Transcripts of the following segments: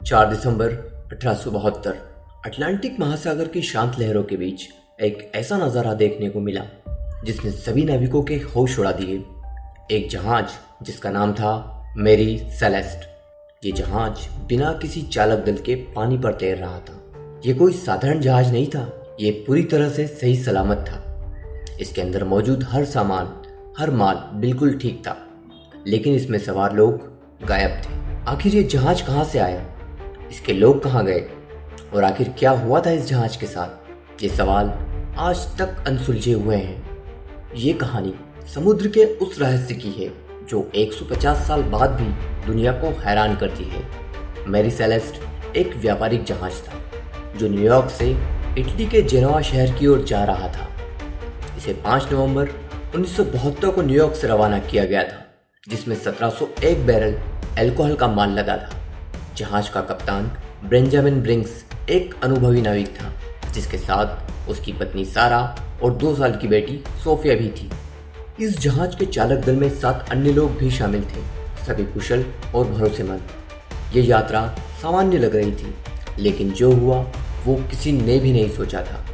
4 दिसंबर 1872 Atlantic महासागर की शांत लहरों के बीच एक ऐसा नज़ारा देखने को मिला जिसने सभी नाविकों के होश उड़ा दिए। एक जहाज जिसका नाम था मैरी सेलेस्ट। ये जहाज बिना किसी चालक दल के पानी पर तैर रहा था। ये कोई साधारण जहाज नहीं था, ये पूरी तरह से सही सलामत था। इसके अंदर मौजूद हर सामान, हर माल बिल्कुल ठीक था, लेकिन इसमें सवार लोग गायब थे। आखिर ये जहाज कहाँ से आया, इसके लोग कहाँ गए और आखिर क्या हुआ था इस जहाज के साथ, ये सवाल आज तक अनसुलझे हुए हैं। ये कहानी समुद्र के उस रहस्य की है जो 150 साल बाद भी दुनिया को हैरान करती है। मैरी सेलेस्ट एक व्यापारिक जहाज था जो न्यूयॉर्क से इटली के जेनोवा शहर की ओर जा रहा था। इसे 5 नवंबर 1972 को न्यूयॉर्क से रवाना किया गया था, जिसमें 1701 बैरल अल्कोहल का माल लदा था। जहाज का कप्तान बेंजामिन ब्रिंक्स एक अनुभवी नाविक था, जिसके साथ उसकी पत्नी सारा और 2 साल की बेटी सोफिया भी थी। इस जहाज के चालक दल में 7 अन्य लोग भी शामिल थे, सभी कुशल और भरोसेमंद। ये यात्रा सामान्य लग रही थी, लेकिन जो हुआ वो किसी ने भी नहीं सोचा था।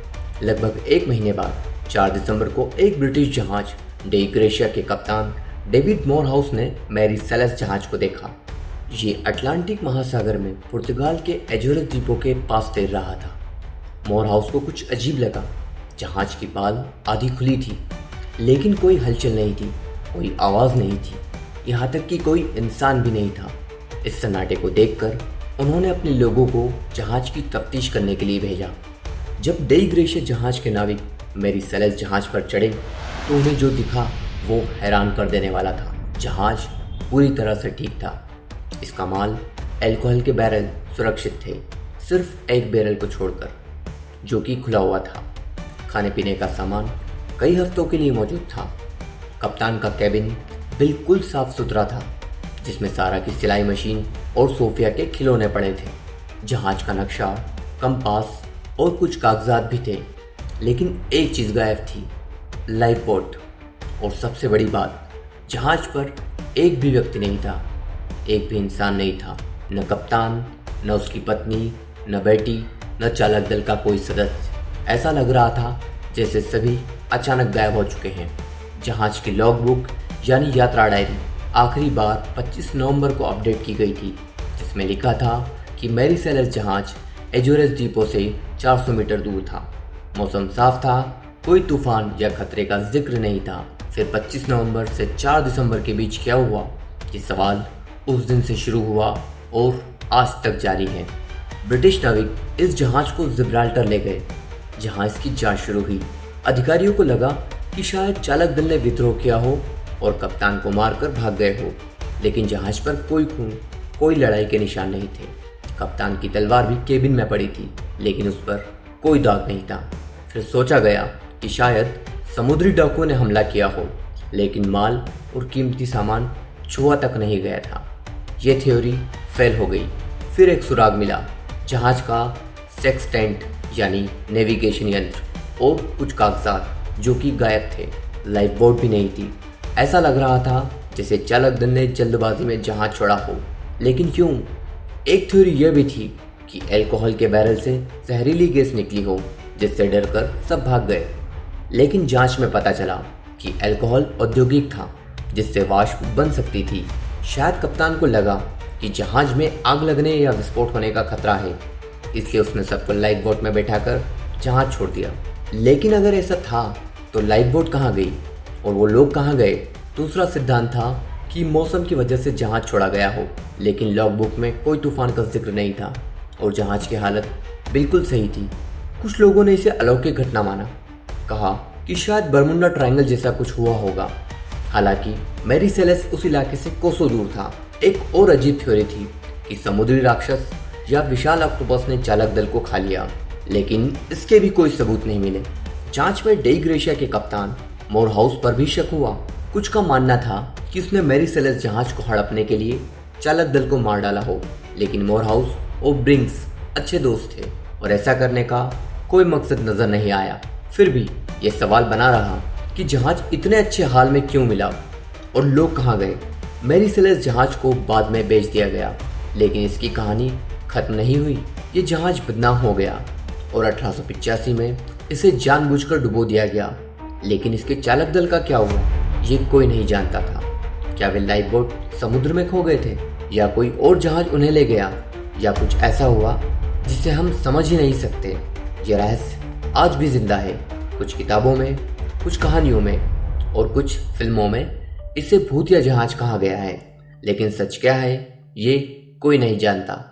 लगभग 1 महीने बाद 4 दिसंबर को एक ब्रिटिश जहाज डे ग्रेशिया के कप्तान डेविड मोरहाउस ने मैरी सेलेस्ट जहाज को देखा। ये अटलांटिक महासागर में पुर्तगाल के एजोरस द्वीपों के पास तैर रहा था। मोरहाउस को कुछ अजीब लगा। जहाज की पाल आधी खुली थी, लेकिन कोई हलचल नहीं थी, कोई आवाज़ नहीं थी, यहाँ तक कि कोई इंसान भी नहीं था। इस सन्नाटे को देखकर उन्होंने अपने लोगों को जहाज की तफ्तीश करने के लिए भेजा। जब डे ग्रेशिया जहाज के नाविक मैरी सेलेस्ट जहाज पर चढ़े तो उन्हें जो दिखा वो हैरान कर देने वाला था। जहाज पूरी तरह से ठीक था। इसका माल अल्कोहल के बैरल सुरक्षित थे, सिर्फ एक बैरल को छोड़कर, जो कि खुला हुआ था। खाने पीने का सामान कई हफ्तों के लिए मौजूद था। कप्तान का कैबिन बिल्कुल साफ सुथरा था, जिसमें सारा की सिलाई मशीन और सोफिया के खिलौने पड़े थे। जहाज का नक्शा, कंपास और कुछ कागजात भी थे, लेकिन एक चीज़ गायब थी, लाइफ बोट। और सबसे बड़ी बात, जहाज पर एक भी व्यक्ति नहीं था, एक भी इंसान नहीं था। न कप्तान, न उसकी पत्नी, न बेटी, न चालक दल का कोई सदस्य। ऐसा लग रहा था जैसे सभी अचानक गायब हो चुके हैं। जहाज की लॉग बुक यानी यात्रा डायरी आखिरी बार 25 नवंबर को अपडेट की गई थी, जिसमें लिखा था कि मैरी सेलेस्ट जहाज एजोरस द्वीपों से 400 मीटर दूर था। मौसम साफ था, कोई तूफान या खतरे का जिक्र नहीं था। फिर 25 नवंबर से 4 दिसंबर के बीच क्या हुआ, ये सवाल उस दिन से शुरू हुआ और आज तक जारी है। ब्रिटिश नाविक इस जहाज को जिब्राल्टर ले गए, जहां इसकी जांच शुरू हुई। अधिकारियों को लगा कि शायद चालक दल ने विद्रोह किया हो और कप्तान को मारकर भाग गए हो, लेकिन जहाज पर कोई खून, कोई लड़ाई के निशान नहीं थे। कप्तान की तलवार भी केबिन में पड़ी थी, लेकिन उस पर कोई दाग नहीं था। फिर सोचा गया कि शायद समुद्री डाकुओं ने हमला किया हो, लेकिन माल और कीमती सामान छुआ तक नहीं गया था। ये थ्योरी फेल हो गई। फिर एक सुराग मिला, जहाज का सेक्सटेंट यानी नेविगेशन यंत्र और कुछ कागजात जो कि गायब थे। लाइफ बोट भी नहीं थी। ऐसा लग रहा था जैसे चालक दल ने जल्दबाजी में जहाज छोड़ा हो, लेकिन क्यों? एक थ्योरी यह भी थी कि अल्कोहल के बैरल से जहरीली गैस निकली हो, जिससे डरकर सब भाग गए। लेकिन जांच में पता चला कि अल्कोहल औद्योगिक था, जिससे वाष्प बन सकती थी। शायद कप्तान को लगा कि जहाज में आग लगने या विस्फोट होने का खतरा है, इसलिए उसने सबको लाइफ बोट में बैठाकर जहाज छोड़ दिया। लेकिन अगर ऐसा था तो लाइफ बोट कहाँ गई और वो लोग कहाँ गए? दूसरा सिद्धांत था कि मौसम की वजह से जहाज छोड़ा गया हो, लेकिन लॉग बुक में कोई तूफान का जिक्र नहीं था और जहाज की हालत बिल्कुल सही थी। कुछ लोगों ने इसे अलौकिक घटना माना, कहा कि शायद बरमुंडा ट्रायंगल जैसा कुछ हुआ होगा। हालांकि मैरी सेलेस्ट उस इलाके से कोसों दूर था। एक और अजीब थ्योरी थी कि समुद्री राक्षस या विशाल ऑक्टोपस ने चालक दल को खा लिया, लेकिन इसके भी कोई सबूत नहीं मिले। जांच में डे ग्रेशिया के कप्तान मोरहाउस पर भी शक हुआ। कुछ का मानना था कि उसने मैरी सेलेस्ट जहाज को हड़पने के लिए चालक दल को मार डाला हो, लेकिन मोरहाउस और ब्रिंक्स अच्छे दोस्त थे और ऐसा करने का कोई मकसद नजर नहीं आया। फिर भी ये सवाल बना रहा कि जहाज इतने अच्छे हाल में क्यों मिला और लोग कहाँ गए। मैरी सेलेस्ट जहाज को बाद में बेच दिया गया, लेकिन इसकी कहानी खत्म नहीं हुई, ये जहाज बदनाम हो गया और 1885 में इसे जानबूझकर डुबो दिया गया। लेकिन इसके चालक दल का क्या हुआ, ये कोई नहीं जानता था। क्या वे लाइफ बोट समुद्र में खो गए थे, या कोई और जहाज उन्हें ले गया, या कुछ ऐसा हुआ जिसे हम समझ ही नहीं सकते। यह रहस्य आज भी जिंदा है, कुछ किताबों में, कुछ कहानियों में और कुछ फिल्मों में इसे भूतिया जहाज कहा गया है। लेकिन सच क्या है, ये कोई नहीं जानता।